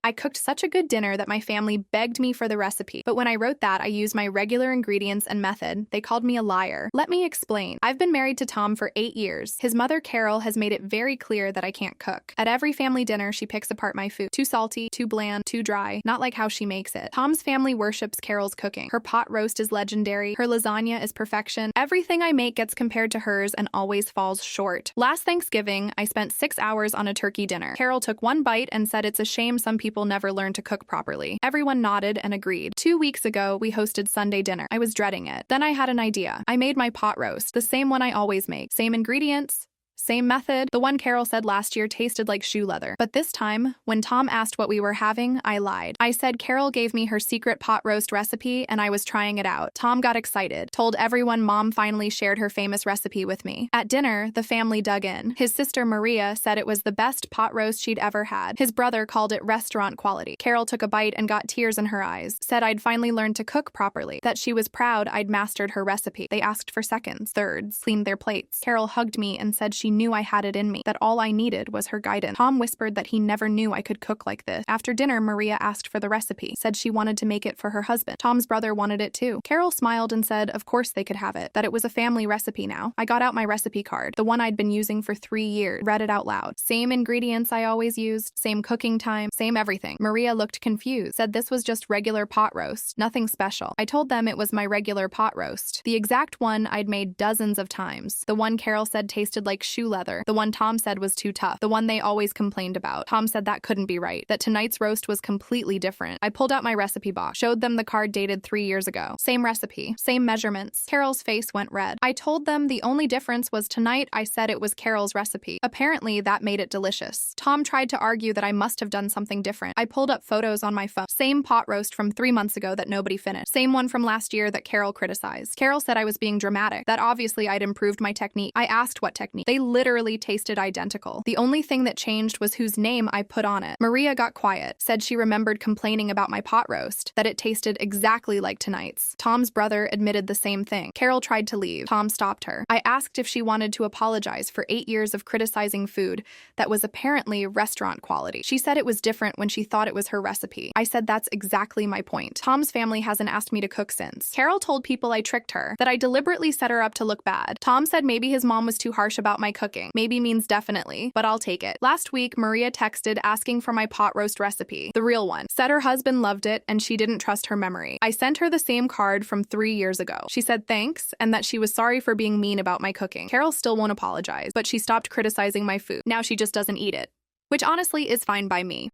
I cooked such a good dinner that my family begged me for the recipe. But when I wrote that I used my regular ingredients and method, they called me a liar. Let me explain. I've been married to Tom for 8 years. His mother, Carol, has made it very clear that I can't cook. At every family dinner, she picks apart my food. Too salty, too bland, too dry, not like how she makes it. Tom's family worships Carol's cooking. Her pot roast is legendary. Her lasagna is perfection. Everything I make gets compared to hers and always falls short. Last Thanksgiving, I spent 6 hours on a turkey dinner. Carol took one bite and said it's a shame some people never learn to cook properly. Everyone nodded and agreed. 2 weeks ago, we hosted Sunday dinner. I was dreading it. Then I had an idea. I made my pot roast, the same one I always make. Same ingredients, same method. The one Carol said last year tasted like shoe leather. But this time, when Tom asked what we were having, I lied. I said Carol gave me her secret pot roast recipe and I was trying it out. Tom got excited, told everyone Mom finally shared her famous recipe with me. At dinner, the family dug in. His sister Maria said it was the best pot roast she'd ever had. His brother called it restaurant quality. Carol took a bite and got tears in her eyes, said I'd finally learned to cook properly, that she was proud I'd mastered her recipe. They asked for seconds, thirds, cleaned their plates. Carol hugged me and said she knew I had it in me, that all I needed was her guidance. Tom whispered that he never knew I could cook like this. After dinner, Maria asked for the recipe, said she wanted to make it for her husband. Tom's brother wanted it too. Carol smiled and said of course they could have it, that it was a family recipe now. I got out my recipe card, the one I'd been using for 3 years, read it out loud. Same ingredients I always used, same cooking time, same everything. Maria looked confused, said this was just regular pot roast, nothing special. I told them it was my regular pot roast, the exact one I'd made dozens of times. The one Carol said tasted like shoe leather. The one Tom said was too tough. The one they always complained about. Tom said that couldn't be right, that tonight's roast was completely different. I pulled out my recipe box, showed them the card dated 3 years ago. Same recipe, same measurements. Carol's face went red. I told them the only difference was tonight I said it was Carol's recipe. Apparently that made it delicious. Tom tried to argue that I must have done something different. I pulled up photos on my phone. Same pot roast from 3 months ago that nobody finished. Same one from last year that Carol criticized. Carol said I was being dramatic, that obviously I'd improved my technique. I asked what technique. They literally tasted identical. The only thing that changed was whose name I put on it. Maria got quiet, said she remembered complaining about my pot roast, that it tasted exactly like tonight's. Tom's brother admitted the same thing. Carol tried to leave. Tom stopped her. I asked if she wanted to apologize for 8 years of criticizing food that was apparently restaurant quality. She said it was different when she thought it was her recipe. I said that's exactly my point. Tom's family hasn't asked me to cook since. Carol told people I tricked her, that I deliberately set her up to look bad. Tom said maybe his mom was too harsh about my cooking. Maybe means definitely, but I'll take it. Last week, Maria texted asking for my pot roast recipe, the real one. Said her husband loved it and she didn't trust her memory. I sent her the same card from 3 years ago. She said thanks and that she was sorry for being mean about my cooking. Carol still won't apologize, but she stopped criticizing my food. Now she just doesn't eat it, which honestly is fine by me.